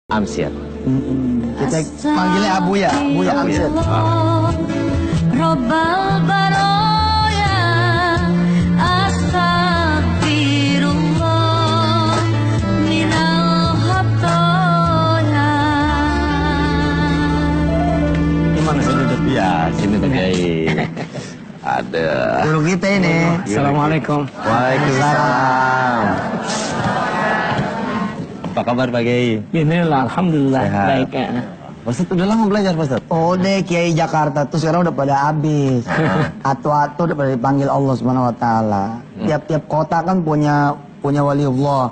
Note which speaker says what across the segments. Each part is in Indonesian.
Speaker 1: Amsyar.
Speaker 2: Kita panggilnya Abuya, Buya Amsyar.
Speaker 3: Robbal baroya, astagfirullah minal khatoya.
Speaker 1: Gimana sih duduk? Ya, sini tuh Kiai. Ada.
Speaker 2: Guru kita ini.
Speaker 4: Assalamualaikum.
Speaker 1: Waalaikumsalam. Apa kabar Pak Kiai?
Speaker 4: Inilah alhamdulillah
Speaker 1: Sehat.
Speaker 4: baik ya.
Speaker 1: Ustaz udah lama belajar Pak Ustaz?
Speaker 2: Oh deh Kiai Jakarta tuh sekarang udah pada habis. Atu-atu udah pada dipanggil Allah Subhanahu Wa Taala. Tiap-tiap kota kan punya waliullah.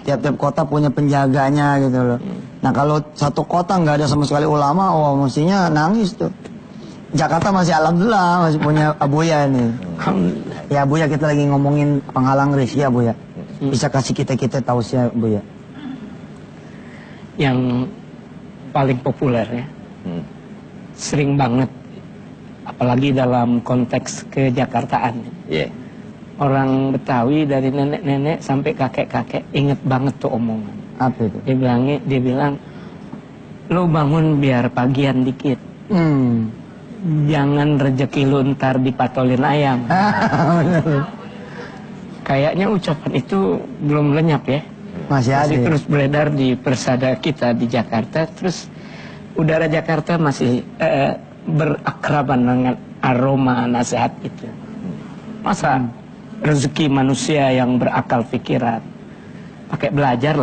Speaker 2: Tiap-tiap kota punya penjaganya gitu loh. Nah kalau satu kota nggak ada sama sekali ulama, oh mestinya nangis tuh. Jakarta masih alhamdulillah masih punya Abuya nih.
Speaker 4: Alhamdulillah.
Speaker 2: Ya Abuya, kita lagi ngomongin penghalang rezeki Abuya. Bisa kasih kita tahu sih Abuya.
Speaker 4: Yang paling populer ya, sering banget, apalagi dalam konteks kejakartaan.
Speaker 1: Iya.
Speaker 4: Orang Betawi dari nenek-nenek sampai kakek-kakek inget banget tuh omongan.
Speaker 2: Apa itu?
Speaker 4: Dia bilang, lo bangun biar pagian dikit. Jangan rezeki lu ntar dipatolin ayam. Kayaknya ucapan itu belum lenyap ya.
Speaker 2: Masih ada.
Speaker 4: Masih terus beredar di persada kita di Jakarta. Terus udara Jakarta masih berakraban dengan aroma nasihat itu. Masa rezeki manusia yang berakal pikiran pakai belajar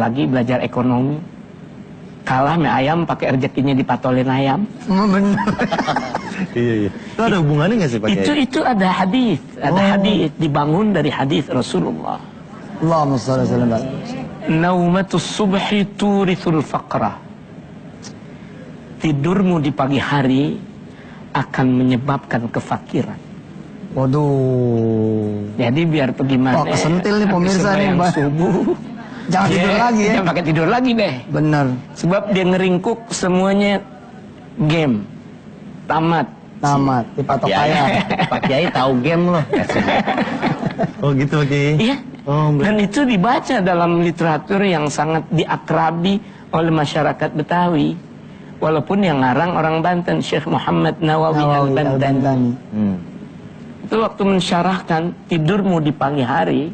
Speaker 4: ekonomi, kalah me ayam pakai rezekinya dipatolin ayam.
Speaker 2: Benar.
Speaker 1: Iya. Itu ada hubungannya nggak sih Pak Kiai?
Speaker 4: Itu ada hadis, hadis dibangun dari hadis Rasulullah.
Speaker 2: Allahumma shalli alaihi wasallam.
Speaker 4: Naumatus subhi turithul faqra. Tidurmu di pagi hari akan menyebabkan kefakiran.
Speaker 2: Waduh.
Speaker 4: Jadi biar bagaimana?
Speaker 2: Wah, kesentil nih pemirsa nih, Mbak.
Speaker 4: Subuh.
Speaker 2: Jangan tidur lagi ya.
Speaker 4: Jangan pakai tidur lagi deh.
Speaker 2: Bener.
Speaker 4: Sebab dia ngeringkuk semuanya game. Tamat.
Speaker 2: Dipatok
Speaker 1: Kiai.
Speaker 2: kaya.
Speaker 1: Pak Kiai tahu game loh. Oh gitu Pak Kiai.
Speaker 4: Iya.
Speaker 1: Oh,
Speaker 4: Dan itu dibaca dalam literatur yang sangat diakrabi oleh masyarakat Betawi. Walaupun yang ngarang orang Banten, Syekh Muhammad Nawawi Al-Bantani. Itu waktu mensyarahkan tidurmu di pagi hari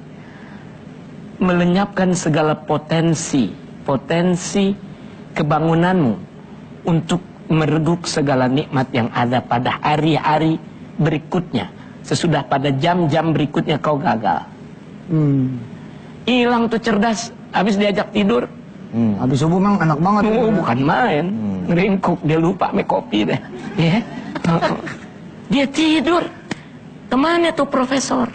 Speaker 4: melenyapkan segala potensi kebangunanmu untuk mereduk segala nikmat yang ada pada hari-hari berikutnya. Sesudah pada jam-jam berikutnya kau gagal. Hilang tuh cerdas, habis diajak tidur.
Speaker 2: Habis subuh memang enak banget.
Speaker 4: Oh, bukan main. Ngeringkuk, dia lupa make kopi deh. Ya. Dia tidur. Kemana tuh profesor?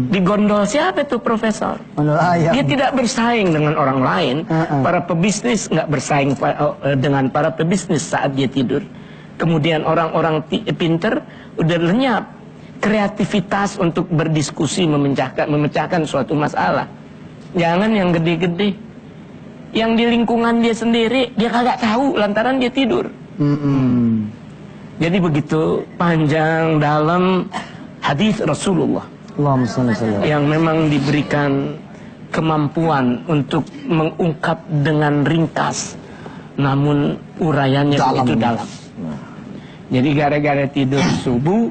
Speaker 4: Di gondol siapa tuh profesor?
Speaker 2: Gondol ayam.
Speaker 4: Dia tidak bersaing dengan orang lain. Para pebisnis nggak bersaing dengan para pebisnis saat dia tidur. Kemudian orang-orang pinter udah lenyap kreativitas untuk berdiskusi memecahkan suatu masalah. Jangan yang gede-gede. Yang di lingkungan dia sendiri dia kagak tahu lantaran dia tidur. Jadi begitu panjang dalam hadis Rasulullah yang memang diberikan kemampuan untuk mengungkap dengan ringkas, namun uraiannya begitu dalam. Jadi gara-gara tidur subuh,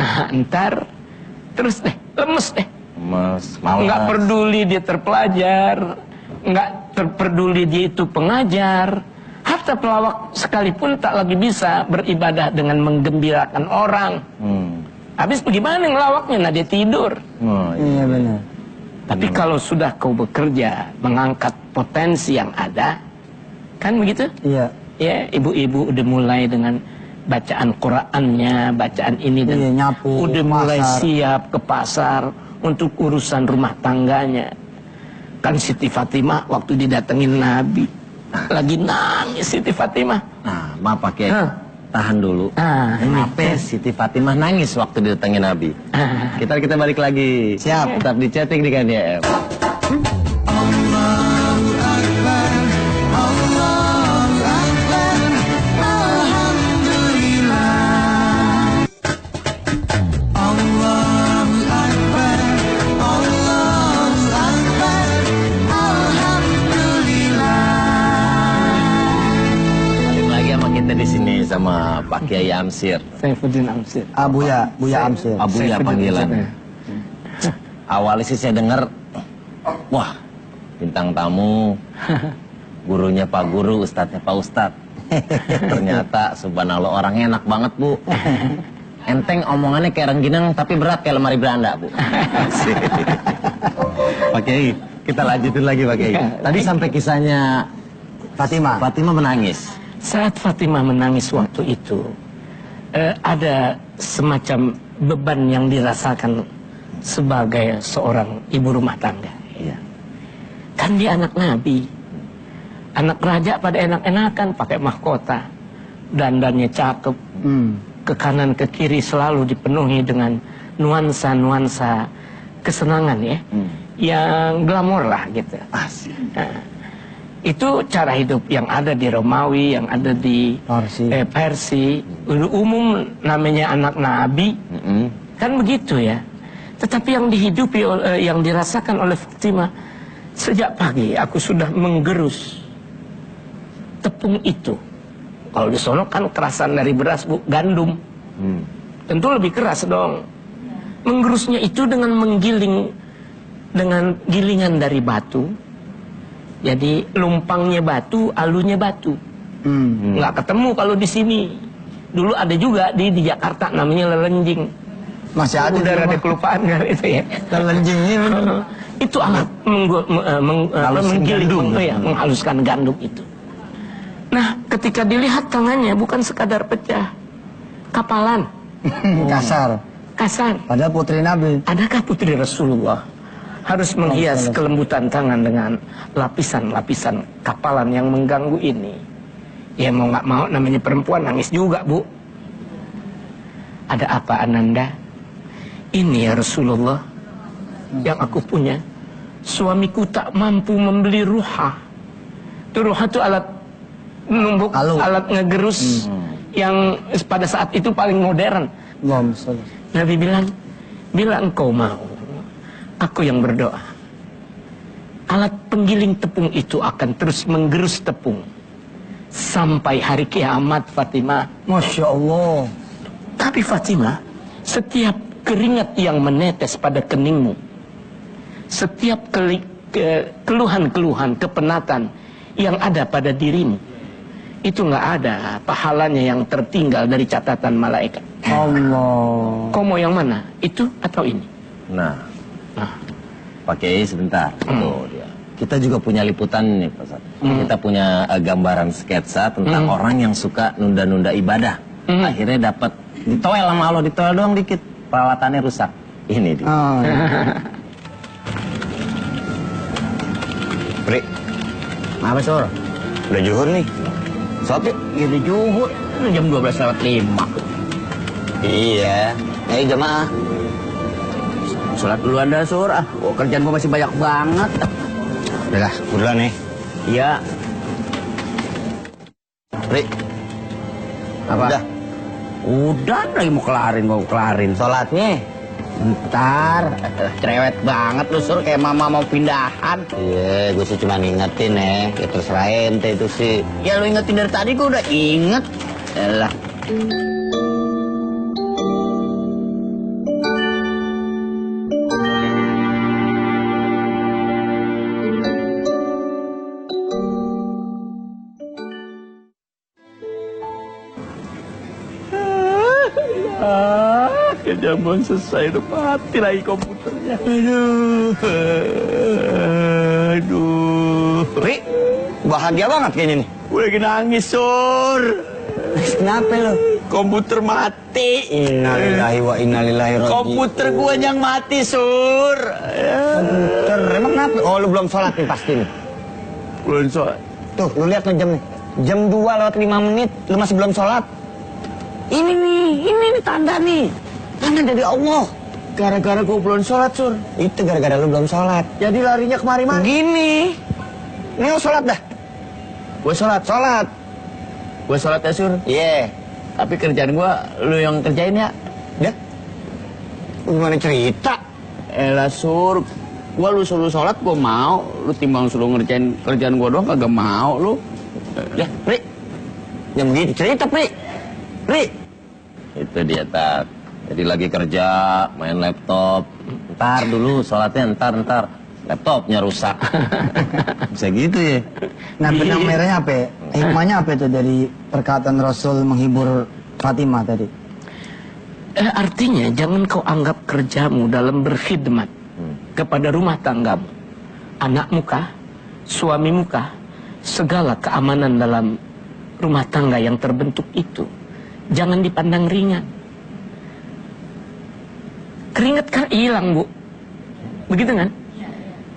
Speaker 4: nah ntar terus deh lemes deh. Nggak peduli dia terpelajar, nggak terpeduli dia itu pengajar. Hatta pelawak sekalipun tak lagi bisa beribadah dengan menggembirakan orang. Habis bagaimana ngelawaknya? Nah dia tidur.
Speaker 2: Iya benar.
Speaker 4: Tapi kalau sudah kau bekerja mengangkat potensi yang ada, kan begitu?
Speaker 2: Iya.
Speaker 4: Ya, ibu-ibu udah mulai dengan bacaan Qur'annya, bacaan ini dan
Speaker 2: nyapu,
Speaker 4: udah mulai siap ke pasar untuk urusan rumah tangganya. Kan Siti Fatimah waktu didatengin Nabi lagi nangis Siti Fatimah.
Speaker 1: Nah, maaf Pak Kiai. Tahan dulu. Kenapa Siti Fatimah nangis waktu didatengin Nabi? Kita balik lagi.
Speaker 2: Siap.
Speaker 1: Tetap di chatting di KDM. kita di sini sama Pak Kiai Amsir.
Speaker 4: Saifuddin Amsir.
Speaker 2: Buya Amsir.
Speaker 1: Abuya panggilan. Awalnya sih saya dengar, wah bintang tamu, gurunya Pak Guru, ustadznya Pak Ustadz. Ternyata subhanallah orangnya enak banget Bu. Enteng omongannya kayak rengginang tapi berat kayak lemari Belanda Bu. Pak Kiai, kita lanjutin lagi Pak Kiai. Tadi sampai kisahnya Fatimah menangis.
Speaker 4: Saat Fatimah menangis waktu itu, ada semacam beban yang dirasakan sebagai seorang ibu rumah tangga.
Speaker 1: Iya.
Speaker 4: Kan dia anak Nabi, anak raja pada enak-enakan, pakai mahkota, dandannya cakep, ke kanan ke kiri selalu dipenuhi dengan nuansa-nuansa kesenangan ya, yang glamor lah gitu. Nah, itu cara hidup yang ada di Romawi, yang ada di Persia. Umum namanya anak Nabi, kan begitu ya. Tetapi yang dihidupi, yang dirasakan oleh Fatimah, sejak pagi aku sudah menggerus tepung itu. Kalau di sono kan kerasan dari beras Bu, gandum. Tentu lebih keras dong. Menggerusnya itu dengan menggiling, dengan gilingan dari batu. Jadi lumpangnya batu, alunya batu. Nggak ketemu kalau di sini. Dulu ada juga di Jakarta namanya lelenjing.
Speaker 2: Masih ada.
Speaker 4: Udah ada kelupaan kan itu ya.
Speaker 2: Lelenjing ini.
Speaker 4: Itu alat menggiling, menghaluskan gandum itu. Nah, ketika dilihat tangannya bukan sekadar pecah, kapalan. Kasar.
Speaker 2: Padahal putri Nabi.
Speaker 4: Adakah putri Rasulullah harus menghias kelembutan tangan dengan lapisan-lapisan kapalan yang mengganggu ini? Ya mau nggak mau namanya perempuan nangis juga Bu. Ada apa Ananda? Ini ya Rasulullah yang aku punya. Suamiku tak mampu membeli ruha. Itu ruha itu alat menumbuk, alat ngegerus yang pada saat itu paling modern. Nabi bilang, bila engkau mau, aku yang berdoa. Alat penggiling tepung itu akan terus menggerus tepung sampai hari kiamat Fatimah.
Speaker 2: Masya Allah.
Speaker 4: Tapi Fatimah, setiap keringat yang menetes pada keningmu, setiap keluhan-keluhan, kepenatan yang ada pada dirimu, itu nggak ada pahalanya yang tertinggal dari catatan malaikat.
Speaker 2: Allah.
Speaker 4: Kau mau yang mana? Itu atau ini?
Speaker 1: Nah. Pak Kiai sebentar. Tuh dia. Kita juga punya liputan nih Pak Ustadz. Kita punya gambaran sketsa tentang orang yang suka nunda-nunda ibadah. Akhirnya dapat ditoel sama Allah, ditoel doang dikit, peralatannya rusak. Ini dia.
Speaker 5: Pri,
Speaker 1: Apa Sur?
Speaker 5: udah zuhur nih. Sholat yuk.
Speaker 1: Iya udah zuhur. Jam 12:05.
Speaker 5: Iya. Ayo jamaah.
Speaker 1: Sholat dulu Anda Sur. Kerjaan gua masih banyak banget.
Speaker 5: Udah lah, gue duluan nih.
Speaker 1: Iya.
Speaker 5: Pri.
Speaker 1: Apa?
Speaker 5: Udah lagi mau kelarin. Sholatnya.
Speaker 1: Bentar. Cerewet banget lu Sur, kayak mama mau pindahan.
Speaker 5: Iya, gue sih cuma ngingetin ya terserah ente itu sih.
Speaker 1: Ya lu ingetin dari tadi, gua udah inget. Yalah.
Speaker 4: Jamuan selesai, udah mati lagi komputernya. Aduh.
Speaker 5: Pri, bahagia banget kayaknya nih.
Speaker 4: Gue lagi nangis, Sur.
Speaker 2: Kenapa lo?
Speaker 4: Komputer mati.
Speaker 5: Innalillahi wa innalillahi raji'un.
Speaker 4: Komputer gue yang mati, Sur.
Speaker 5: Komputer, emang kenapa? Oh, lu belum sholat nih pasti nih.
Speaker 4: Belum sholat.
Speaker 5: Tuh, lu lihat nih jam nih. Jam 2:05, lu masih belum sholat. Ini nih tanda nih. Tanda dari Allah.
Speaker 4: Gara-gara gue belum sholat, Sur.
Speaker 5: Itu gara-gara lu belum sholat.
Speaker 4: Jadi larinya kemari mana?
Speaker 5: Gini. Ini lu sholat dah.
Speaker 4: Gue sholat. Gue sholat ya, Sur.
Speaker 5: Iya.
Speaker 4: Tapi kerjaan gue, lu yang kerjain ya.
Speaker 5: Dah. Gimana cerita?
Speaker 4: Elah, Sur. Gue lu suruh sholat, gue mau. Lu timbang suruh ngerjain kerjaan gue doang, kagak mau lu.
Speaker 5: Ya, Pri. Yang begitu cerita, Pri. Pri.
Speaker 1: Itu dia, Tat. Jadi lagi kerja, main laptop. Ntar dulu, sholatnya ntar. Laptopnya rusak. Bisa gitu ya.
Speaker 2: Nah, benang merahnya apa ya? Hikmahnya apa itu dari perkataan Rasul menghibur Fatimah tadi?
Speaker 4: Artinya jangan kau anggap kerjamu dalam berkhidmat kepada rumah tanggamu, anakmu kah, suamimu kah, segala keamanan dalam rumah tangga yang terbentuk itu jangan dipandang ringan. Keringat kan hilang, Bu. Begitu kan?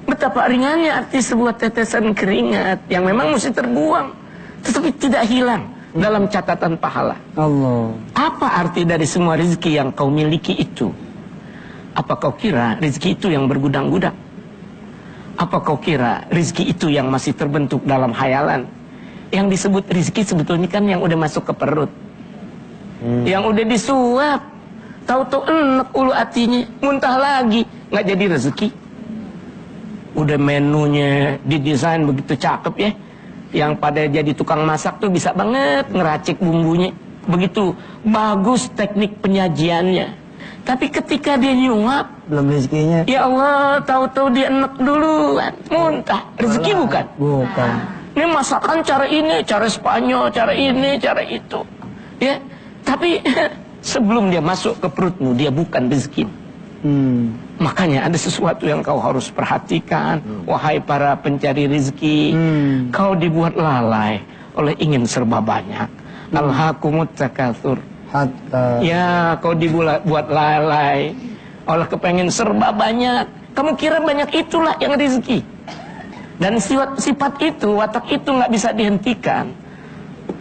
Speaker 4: Betapa ringannya arti sebuah tetesan keringat yang memang mesti terbuang, tetapi tidak hilang dalam catatan pahala.
Speaker 2: Allah.
Speaker 4: Apa arti dari semua rezeki yang kau miliki itu? Apa kau kira rezeki itu yang bergudang-gudang? Apa kau kira rezeki itu yang masih terbentuk dalam hayalan? Yang disebut rezeki sebetulnya kan yang udah masuk ke perut, yang udah disuap, tahu-tahu enek ulu hatinya, muntah lagi, nggak jadi rezeki. Udah menunya didesain begitu cakep ya, yang pada jadi tukang masak tuh bisa banget ngeracik bumbunya, begitu bagus teknik penyajiannya. Tapi ketika dia nyuap,
Speaker 2: Belum rezekinya.
Speaker 4: ya Allah, tahu-tahu dia enek duluan, muntah. Rezeki bukan?
Speaker 2: Bukan.
Speaker 4: Ini masakan cara ini, cara Spanyol, cara ini, cara itu. Ya, tapi sebelum dia masuk ke perutmu, dia bukan rezeki. Makanya ada sesuatu yang kau harus perhatikan, wahai para pencari rezeki. Kau dibuat lalai oleh ingin serba banyak. Alhaakumut takatsur.
Speaker 2: Hatta.
Speaker 4: Ya, kau dibuat lalai oleh kepengen serba banyak. Kamu kira banyak itulah yang rezeki. Dan sifat itu, watak itu nggak bisa dihentikan.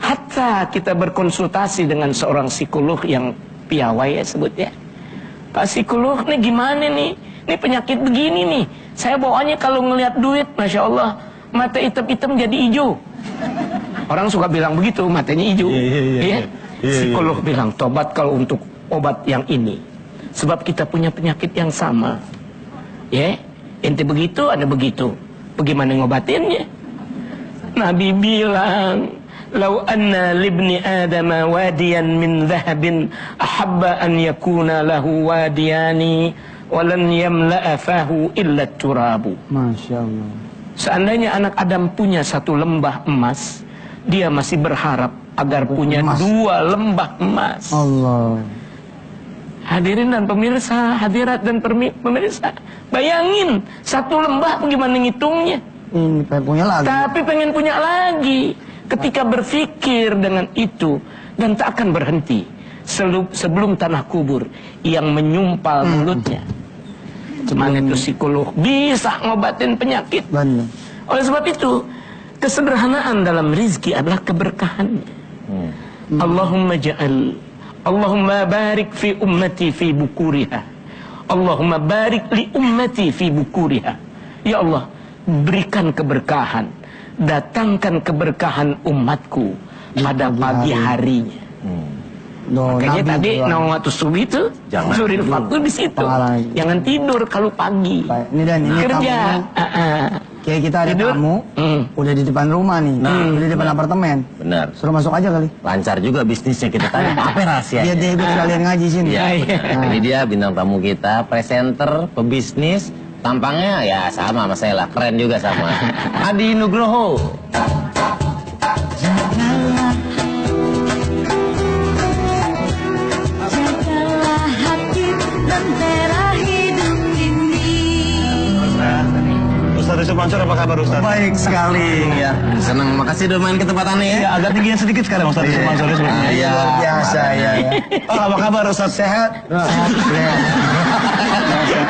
Speaker 4: Hatta kita berkonsultasi dengan seorang psikolog yang piawai ya sebutnya. Pak psikolog, nih gimana nih? Ini penyakit begini nih. Saya bawaannya kalau ngelihat duit, Masya Allah, mata hitam-hitam jadi hijau. Orang suka bilang begitu, matanya hijau. Iya. Psikolog bilang, tobat kalau untuk obat yang ini. Sebab kita punya penyakit yang sama. Ya, ente begitu, ada begitu. Bagaimana ngobatinnya? Nabi bilang, "Lau anna libni Adama wadiyan min dhahabin ahabba an yakuna lahu wadiyani walan yamla'a fahu illa turabu."
Speaker 2: Masya Allah.
Speaker 4: Seandainya anak Adam punya satu lembah emas, dia masih berharap agar punya
Speaker 2: Emas.
Speaker 4: 2 lembah emas.
Speaker 2: Allah.
Speaker 4: Hadirin dan pemirsa, hadirat dan pemirsa, bayangin satu lembah bagaimana ngitungnya.
Speaker 2: Ini pengen punya lagi.
Speaker 4: Tapi pengen punya lagi. Ketika berpikir dengan itu dan tak akan berhenti sebelum tanah kubur yang menyumpal mulutnya. Cuman itu psikolog bisa ngobatin penyakit.
Speaker 2: Benar.
Speaker 4: Oleh sebab itu, kesederhanaan dalam rizki adalah keberkahannya. Allahumma barik fi ummati fi bukuriha. Allahumma barik li ummati fi bukuriha. Ya Allah, berikan keberkahan, datangkan keberkahan umatku pada pagi harinya. Makanya tadi nawatu subuh itu suril waktu di situ. Jangan tidur kalau pagi.
Speaker 2: Ini dan ini
Speaker 4: kerja.
Speaker 2: Kayak kita ada
Speaker 4: Tidur.
Speaker 2: tamu, udah di depan rumah nih, udah di depan apartemen.
Speaker 1: Benar.
Speaker 2: Suruh masuk aja kali.
Speaker 1: Lancar juga bisnisnya, kita tanya apa rahasianya.
Speaker 2: Biar dia ikut sekalian ngaji sini.
Speaker 1: Iya, ini dia bintang tamu kita, presenter, pebisnis, tampangnya ya sama saya lah, keren juga sama. Adi Nugroho.
Speaker 3: Jagalah hati lentera hidup ini.
Speaker 5: Ustaz Yusuf Mansur, apa kabar Ustaz?
Speaker 1: Baik sekali ya. Senang, makasih udah main ketempatannya ya.
Speaker 5: Ya, agak tinggian sedikit sekarang Ustaz Yusuf Mansur sebenarnya.
Speaker 1: Iya.
Speaker 2: Luar biasa ya.
Speaker 5: Oh, apa kabar Ustaz? Sehat?
Speaker 2: Sehat.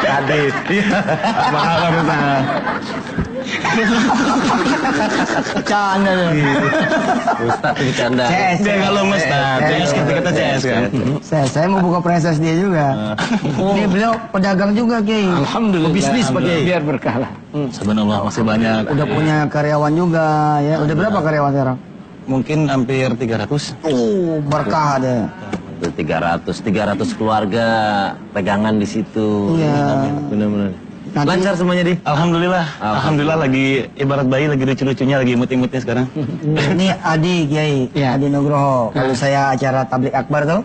Speaker 5: Adit. Apa kabar Ustaz?
Speaker 2: Canda loh.
Speaker 1: Ustaz bercanda.
Speaker 2: CS.
Speaker 5: Dia kalau Ustaz, CS kita CS kan.
Speaker 2: Saya mau buka franchise dia juga. Ini beliau pedagang juga, Ki.
Speaker 4: Alhamdulillah.
Speaker 2: Bisnis, Pak Kiai.
Speaker 4: Biar berkah lah.
Speaker 5: Subhanallah, masih banyak.
Speaker 2: Udah punya karyawan juga ya. Udah berapa karyawan sekarang?
Speaker 5: Mungkin hampir 300.
Speaker 2: Berkah deh.
Speaker 1: Itu 300 keluarga pegangan di situ.
Speaker 2: Iya.
Speaker 1: Benar-benar.
Speaker 2: Nanti-
Speaker 1: Lancar semuanya, Di?
Speaker 6: Alhamdulillah. Alhamdulillah lagi ibarat bayi lagi lucu-lucunya, lagi imut-imutnya sekarang.
Speaker 2: Ini Adi Kiai,
Speaker 4: Ya.
Speaker 2: Adi Nugroho. Kalau saya acara tablik akbar tuh,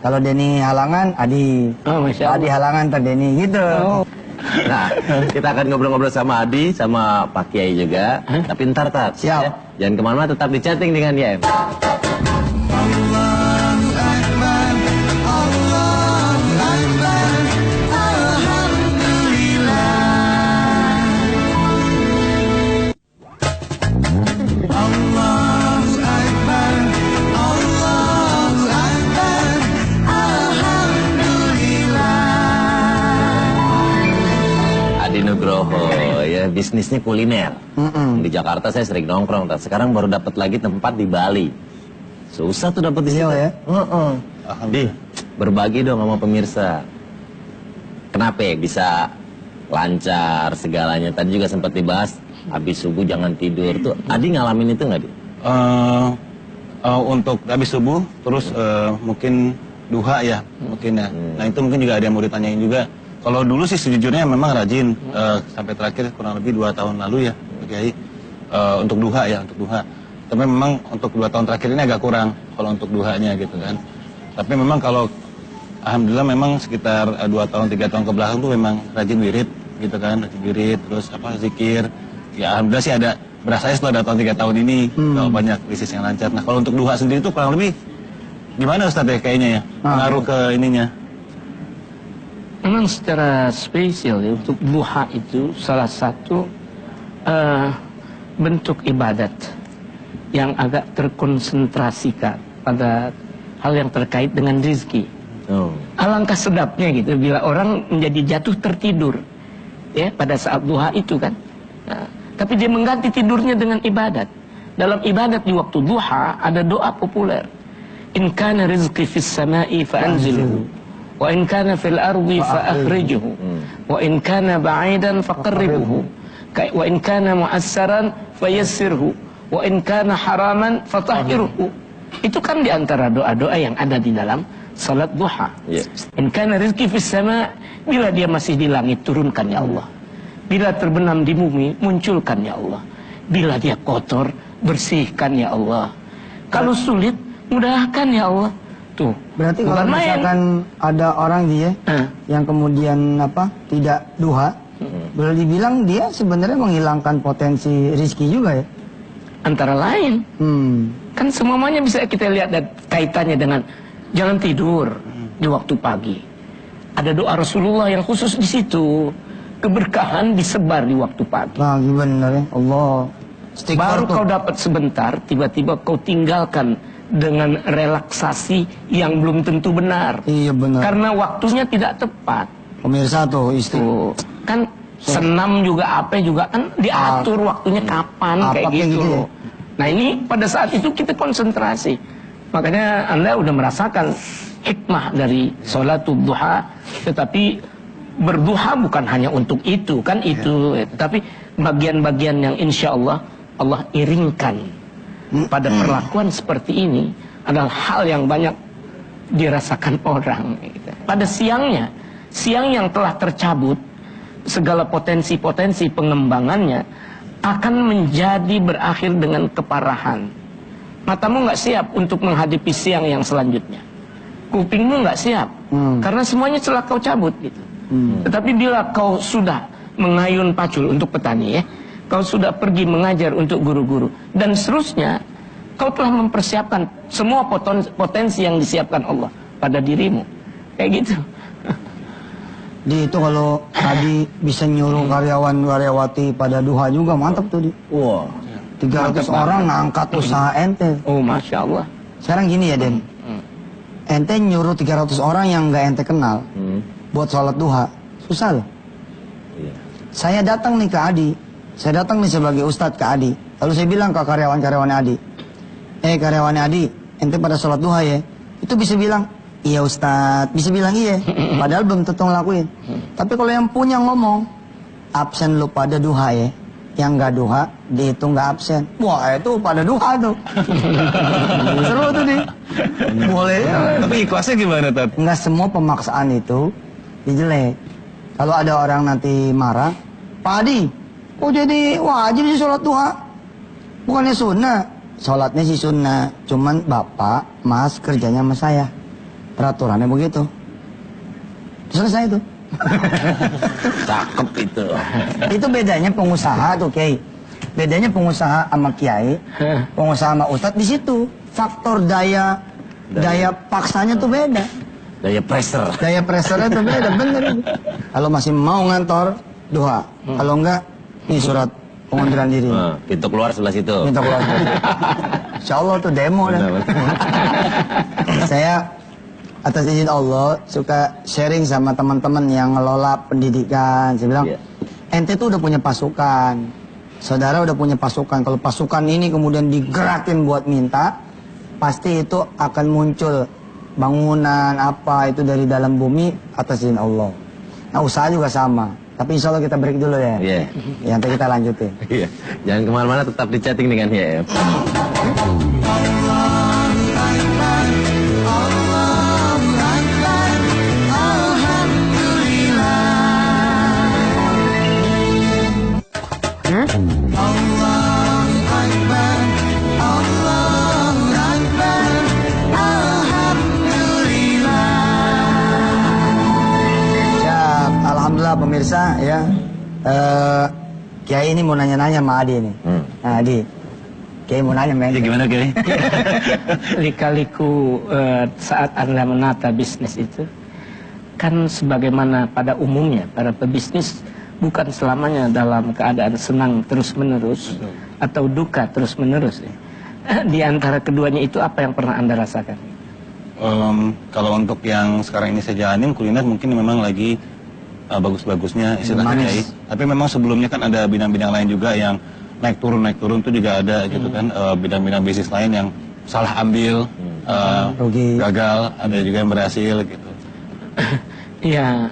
Speaker 2: kalau Denny halangan, Adi.
Speaker 4: Oh, Masya Allah.
Speaker 2: Adi halangan, ntar Denny gitu.
Speaker 1: Nah, kita akan ngobrol-ngobrol sama Adi, sama Pak Kiai juga. Tapi ntar, Tat.
Speaker 2: Siap.
Speaker 1: Ya. Jangan kemana-mana, tetap di chatting dengan YM. Adi Nugroho, ya bisnisnya kuliner. Di Jakarta saya sering nongkrong, Tat. Sekarang baru dapat lagi tempat di Bali. Susah tuh dapat di situ.
Speaker 2: Iya, ya.
Speaker 1: Di, berbagi dong sama pemirsa. Kenapa ya bisa lancar segalanya? Tadi juga sempat dibahas, habis subuh jangan tidur tuh. Adi ngalamin itu nggak, Di?
Speaker 6: Untuk habis subuh, terus mungkin duha ya, mungkin ya. Nah itu mungkin juga ada yang mau ditanyain juga. Kalau dulu sih sejujurnya memang rajin, sampai terakhir kurang lebih 2 tahun lalu ya, Pak Kiai. Untuk duha ya, untuk duha. Tapi memang untuk 2 tahun terakhir ini agak kurang kalau untuk duhanya gitu kan. Tapi memang kalau alhamdulillah memang sekitar 2 tahun 3 tahun ke belakang tuh memang rajin wirid gitu kan, rajin wirid terus apa zikir. Ya alhamdulillah sih ada berasanya setelah 2 tahun 3 tahun ini kalau banyak bisnis yang lancar. Nah kalau untuk duha sendiri tuh kurang lebih gimana Ustadz ya kayaknya ya pengaruh ke ininya?
Speaker 4: Memang secara spesial ya, untuk duha itu salah satu bentuk ibadat yang agak terkonsentrasikan pada hal yang terkait dengan rezeki.
Speaker 1: Oh.
Speaker 4: Alangkah sedapnya gitu bila orang menjadi jatuh tertidur ya pada saat duha itu kan. Nah, tapi dia mengganti tidurnya dengan ibadat. Dalam ibadat di waktu duha ada doa populer. In kana rizqi fis sama'i fa anzilhu wa in kana fil ardi fa akhrijhu wa in kana ba'idan faqarribhu wa in kana mu'assaran fayassirhu wa in kana haraman fatahhirhu. Itu kan di antara doa-doa yang ada di dalam salat duha.
Speaker 1: Yeah.
Speaker 4: In kana rizqi fis sama', bila dia masih di langit turunkan ya Allah. Bila terbenam di bumi munculkan ya Allah. Bila dia kotor bersihkan ya Allah. Kalau sulit mudahkan ya Allah. Tuh.
Speaker 2: Berarti
Speaker 4: bukan
Speaker 2: kalau
Speaker 4: main.
Speaker 2: misalkan ada orang dia yang kemudian tidak duha, boleh dibilang dia sebenarnya menghilangkan potensi rizki juga ya.
Speaker 4: Antara lain. Kan semuanya bisa kita lihat dan kaitannya dengan jangan tidur di waktu pagi. Ada doa Rasulullah yang khusus di situ. Keberkahan disebar di waktu pagi.
Speaker 2: Nah, benar ya. Allah.
Speaker 4: Baru kau dapat sebentar, tiba-tiba kau tinggalkan dengan relaksasi yang belum tentu benar.
Speaker 2: Iya benar.
Speaker 4: Karena waktunya tidak tepat.
Speaker 2: Pemirsa tuh istri.
Speaker 4: Tuh, kan senam juga apa juga kan diatur waktunya kapan
Speaker 2: Apa
Speaker 4: kayak
Speaker 2: kayak
Speaker 4: gitu.
Speaker 2: gitu ya?
Speaker 4: Nah ini pada saat itu kita konsentrasi. Makanya Anda udah merasakan hikmah dari sholatul duha. Tetapi berduha bukan hanya untuk itu kan itu. Tapi bagian-bagian yang insya Allah Allah iringkan pada perlakuan seperti ini adalah hal yang banyak dirasakan orang. Pada siangnya, siang yang telah tercabut segala potensi-potensi pengembangannya akan menjadi berakhir dengan keparahan. Matamu nggak siap untuk menghadapi siang yang selanjutnya. Kupingmu nggak siap, karena semuanya telah kau cabut gitu. Tetapi bila kau sudah mengayun pacul untuk petani ya, kau sudah pergi mengajar untuk guru-guru dan seterusnya, kau telah mempersiapkan semua potensi yang disiapkan Allah pada dirimu, kayak gitu.
Speaker 2: Di itu kalau Adi bisa nyuruh karyawan-karyawati pada duha juga mantap tuh di.
Speaker 1: Wah.
Speaker 2: 300 orang ngangkat usaha ente.
Speaker 4: Oh masya Allah.
Speaker 2: Sekarang gini ya Den. Ente nyuruh 300 orang yang nggak ente kenal buat sholat duha, susah loh.
Speaker 1: Iya.
Speaker 2: Saya datang nih ke Adi, saya datang nih sebagai ustadz ke Adi. Lalu saya bilang ke karyawan-karyawan Adi, karyawan Adi, ente pada sholat duha ya. Itu bisa bilang, iya ustadz, bisa bilang iya. Padahal belum tentu ngelakuin. Tapi kalau yang punya ngomong, absen lu pada duha ya. Yang nggak duha, dihitung nggak absen. Wah itu pada duha tuh. Seru tuh nih. Boleh.
Speaker 6: Tapi ikhlasnya gimana Tat?
Speaker 2: Nggak semua pemaksaan itu jelek. Kalau ada orang nanti marah, Pak Adi, kok jadi wajib sih sholat duha? Bukannya sunnah. Sholatnya sih sunnah, cuman bapak, mas kerjanya sama saya. Peraturannya begitu. Selesai itu.
Speaker 1: Cakep itu.
Speaker 2: Itu bedanya pengusaha tuh, Kiai. Bedanya pengusaha sama kiai, pengusaha sama ustadz di situ. Faktor daya paksanya tuh beda.
Speaker 1: Daya pressure.
Speaker 2: Daya pressernya tuh beda, bener. Kalau masih mau ngantor, duha. Kalau enggak, ini surat pengunduran diri.
Speaker 1: Pintu keluar sebelah situ.
Speaker 2: Minta keluar. Insya Allah tuh demo dah. Saya atas izin Allah suka sharing sama teman-teman yang ngelola pendidikan. Saya bilang, ente tuh udah punya pasukan. Saudara udah punya pasukan. Kalau pasukan ini kemudian digerakin buat minta, pasti itu akan muncul bangunan apa itu dari dalam bumi atas izin Allah. Nah usaha juga sama. Tapi insya Allah kita break dulu ya.
Speaker 1: Iya.
Speaker 2: Nanti kita lanjutin.
Speaker 1: Iya. Jangan kemana-mana, tetap di chatting dengan YM.
Speaker 2: Alhamdulillah pemirsa ya, Kiai ini mau nanya-nanya sama Adi nih. Nah Adi, Kiai mau nanya men.
Speaker 6: Ya gimana Kiai?
Speaker 4: Lika-liku saat Anda menata bisnis itu, kan sebagaimana pada umumnya para pebisnis bukan selamanya dalam keadaan senang terus-menerus atau duka terus-menerus. Di antara keduanya itu apa yang pernah Anda rasakan?
Speaker 6: Kalau untuk yang sekarang ini saya jalanin kuliner mungkin memang lagi bagus-bagusnya istilahnya Kiai. Tapi memang sebelumnya kan ada bidang-bidang lain juga yang naik turun itu juga ada gitu kan. Bidang-bidang bisnis lain yang salah ambil, gagal, ada juga yang berhasil gitu.
Speaker 4: Ya,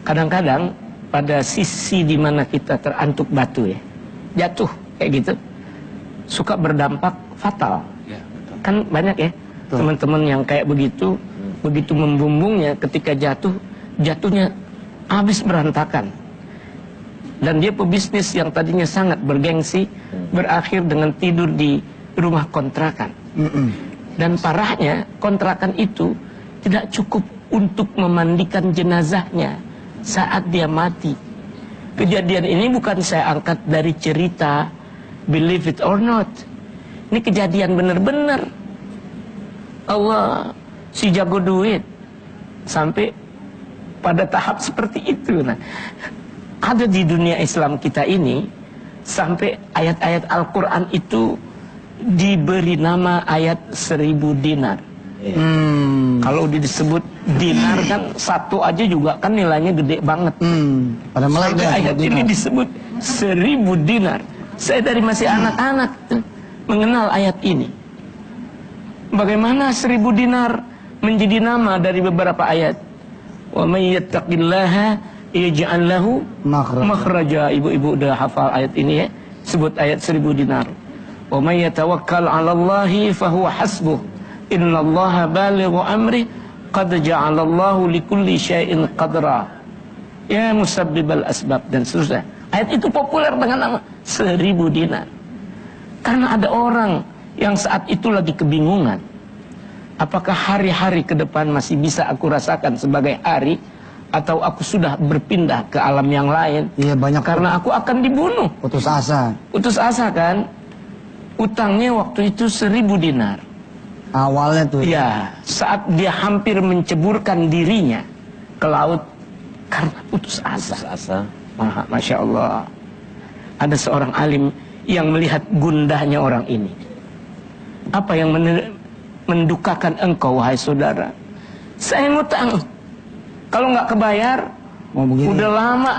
Speaker 4: kadang-kadang pada sisi di mana kita terantuk batu ya, jatuh kayak gitu, suka berdampak fatal.
Speaker 6: Ya, betul.
Speaker 4: Kan banyak ya teman-teman yang kayak begitu, begitu membumbungnya ketika jatuhnya habis berantakan. Dan dia pebisnis yang tadinya sangat bergengsi, berakhir dengan tidur di rumah kontrakan. Dan parahnya, kontrakan itu tidak cukup untuk memandikan jenazahnya saat dia mati. Kejadian ini bukan saya angkat dari cerita, believe it or not. Ini kejadian benar-benar. Allah, si jago duit. Sampai pada tahap seperti itu. Nah, ada di dunia Islam kita ini sampai ayat-ayat Al-Quran itu diberi nama ayat 1000 dinar. Kalau disebut dinar kan satu aja juga kan nilainya gede banget.
Speaker 2: Pada melek
Speaker 4: Sampai ayat ini disebut 1000 dinar. Saya dari masih anak-anak mengenal ayat ini. Bagaimana 1000 dinar menjadi nama dari beberapa ayat? Wa may yattaqillaha yaj'al lahu makhraja. Ibu-ibu udah hafal ayat ini ya. Sebut ayat 1000 dinar. Wa may yatawakkal 'ala Allahi fahuwa hasbuh. Innallaha balighu amri qad ja'alallahu likulli syai'in qadra. Ya musabbibal asbab dan seterusnya. Ayat itu populer dengan nama 1000 dinar. Karena ada orang yang saat itu lagi kebingungan. Apakah hari-hari ke depan masih bisa aku rasakan sebagai hari, atau aku sudah berpindah ke alam yang lain?
Speaker 2: Iya banyak.
Speaker 4: Karena aku akan dibunuh.
Speaker 2: Putus asa.
Speaker 4: Putus asa kan? Utangnya waktu itu 1000 dinar.
Speaker 2: Awalnya tuh.
Speaker 4: Ya, saat dia hampir menceburkan dirinya ke laut karena putus asa. Masya Allah. Ada seorang alim yang melihat gundahnya orang ini. Apa yang mendukakan engkau, wahai saudara? Saya ngutang. Kalau nggak kebayar, udah lama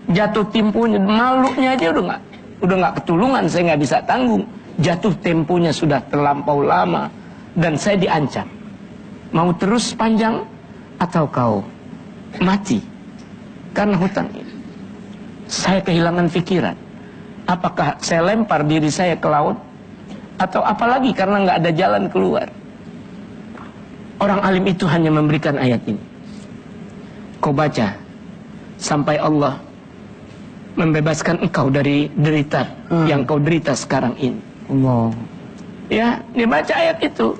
Speaker 4: jatuh temponya, malunya aja udah nggak ketulungan. Saya nggak bisa tanggung. Jatuh temponya sudah terlampau lama dan saya diancam. Mau terus panjang atau kau mati karena hutang ini. Saya kehilangan pikiran. Apakah saya lempar diri saya ke laut atau apalagi karena nggak ada jalan keluar? Orang alim itu hanya memberikan ayat ini. Kau baca, sampai Allah membebaskan engkau dari derita yang kau derita sekarang ini.
Speaker 2: Allah.
Speaker 4: Ya, dia baca ayat itu.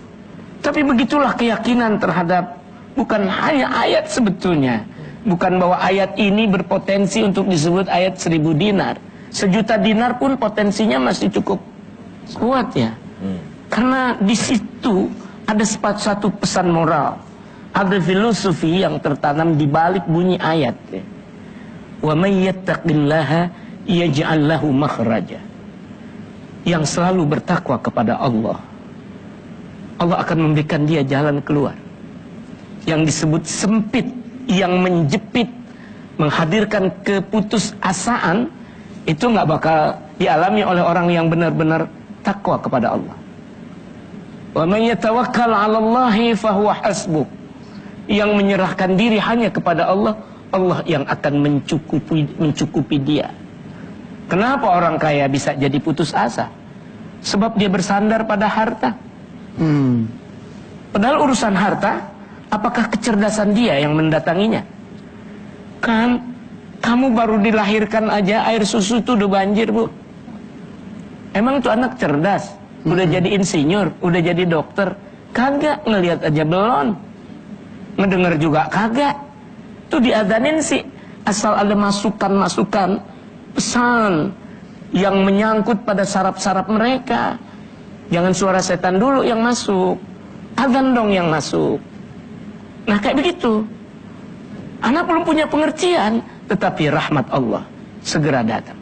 Speaker 4: Tapi begitulah keyakinan terhadap bukan hanya ayat sebetulnya. Bukan bahwa ayat ini berpotensi untuk disebut ayat 1000 dinar. 1.000.000 dinar pun potensinya masih cukup kuat ya. Karena di situ ada satu pesan moral. Ada filosofi yang tertanam di balik bunyi ayat ya. Wa may yattaqillaha yaj'al lahu makhraja. Yang selalu bertakwa kepada Allah, Allah akan memberikan dia jalan keluar. Yang disebut sempit, yang menjepit, menghadirkan keputusasaan, itu nggak bakal dialami oleh orang yang benar-benar takwa kepada Allah. Wa may yatawakkal 'ala Allahi fahuwa hasbuh. Yang menyerahkan diri hanya kepada Allah, Allah yang akan mencukupi dia. Kenapa orang kaya bisa jadi putus asa? Sebab dia bersandar pada harta. Padahal urusan harta, apakah kecerdasan dia yang mendatanginya? Kan kamu baru dilahirkan aja air susu tuh udah banjir, Bu. Emang tuh anak cerdas? Udah jadi insinyur, udah jadi dokter? Kagak, ngelihat aja belum. Ngedenger juga kagak. Tuh diadanin sih, asal ada masukan-masukan pesan yang menyangkut pada saraf-saraf mereka. Jangan suara setan dulu yang masuk, adzan dong yang masuk. Nah kayak begitu. Anak belum punya pengertian, tetapi rahmat Allah segera datang.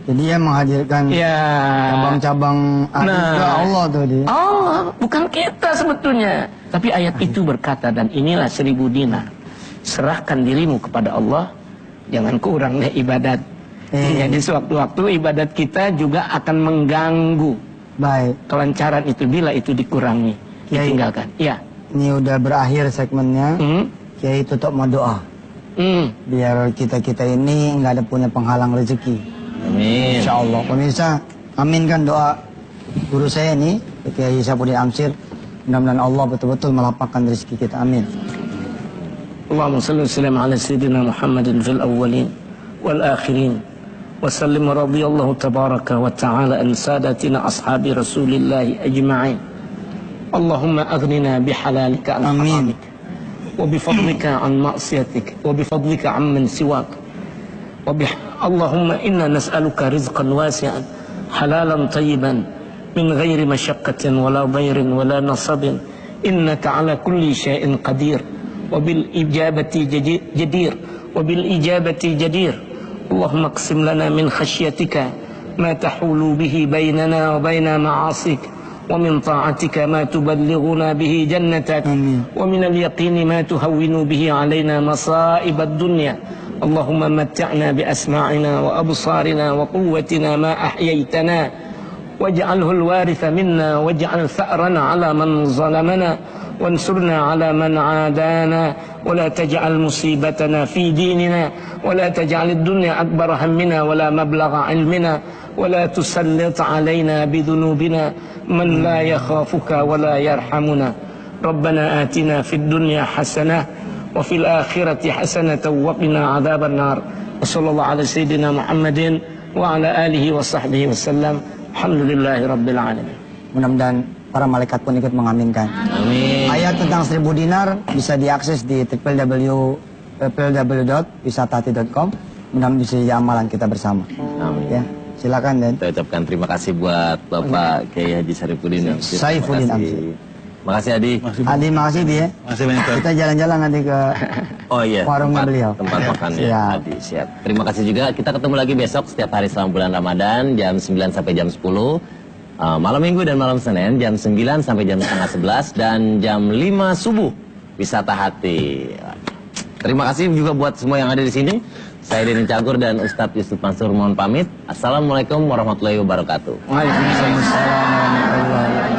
Speaker 2: Jadi dia menghadirkan cabang-cabang ke Allah tuh dia.
Speaker 4: Allah, bukan kita sebetulnya. Tapi ayat itu berkata, dan inilah 1000 dinar. Serahkan dirimu kepada Allah, jangan kurang deh ibadat. Jadi sewaktu-waktu ibadat kita juga akan mengganggu.
Speaker 2: Baik.
Speaker 4: Kelancaran itu bila itu dikurangi, ditinggalkan. Ya.
Speaker 2: Ini udah berakhir segmennya. Kiai tutup mau doa. Biar kita ini nggak ada punya penghalang rezeki.
Speaker 1: Amin.
Speaker 2: Insya Allah. Pemirsa, aminkan doa guru saya ini, Kiai Syafuddin Amsir. Mudah-mudahan Allah betul-betul melapangkan rezeki kita. Amin.
Speaker 4: Allahumma salli wa sallim ala sayyidina Muhammadin fil awwalin wal akhirin. Wa sallim radhiyallahu tabaraka wa ta'ala an sadatina ashabi Rasulillahi ajma'in. Allahumma aghnina bihalalika an haramik. Wa bifadlika an ma'siyatik. Wa bifadlika amman siwak. Allahumma inna nas'aluka rizqan wasi'an halalan tayyiban min ghairi masyaqqatin wala dhairin wala nasabin innaka ala kulli syai'in qadir wa bil ijabati jadir wa bil ijabati jadir. Allahumma qsim lana min khashyatika ma tahulu bihi bainana wa baina ma'asik wa min ta'atika ma tuballighuna bihi jannatak wa min al-yaqini ma tuhawwinu bihi alaina masa'ib ad-dunya. اللهم متعنا بأسماعنا وأبصارنا وقوتنا ما أحييتنا واجعله الوارث منا واجعل ثأرنا على من ظلمنا وانصرنا على من عادانا ولا تجعل مصيبتنا في ديننا ولا تجعل الدنيا أكبر همنا ولا مبلغ علمنا ولا تسلط علينا بذنوبنا من لا يخافك ولا يرحمنا. ربنا آتنا في الدنيا حسنة وفي الآخرة حسنة وقنا عذاب النار. وصلى الله على سيدنا محمد وعلى آله وصحبه وسلم. Alhamdulillahi Rabbil Alamin.
Speaker 2: Mudah-mudahan para malaikat pun ikut mengaminkan.
Speaker 1: Amin.
Speaker 2: Ayat tentang 1000 dinar bisa diakses di www.wisatahati.com. Mudah-mudahan bisa jadi amalan kita bersama.
Speaker 1: Amin.
Speaker 2: Ya, silakan Dan.
Speaker 1: Kita ucapkan terima kasih buat Bapak Kiai Haji Saifuddin Amsir.
Speaker 2: Saifuddin Amsir.
Speaker 1: Makasih Adi.
Speaker 2: Adi, makasih dia.
Speaker 6: Makasih banyak.
Speaker 2: Kita jalan-jalan nanti ke warungnya beliau.
Speaker 1: Tempat makannya
Speaker 2: Siap.
Speaker 1: Adi, siap. Terima kasih juga. Kita ketemu lagi besok setiap hari selama bulan Ramadan jam 9 sampai jam 10. Malam Minggu dan malam Senin jam 9 sampai jam setengah 11 dan jam 5 subuh Wisata Hati. Terima kasih juga buat semua yang ada di sini. Saya Denny Cagur dan Ustadz Yusuf Mansur mohon pamit. Assalamualaikum warahmatullahi wabarakatuh.
Speaker 2: Waalaikumsalam warahmatullahi wabarakatuh.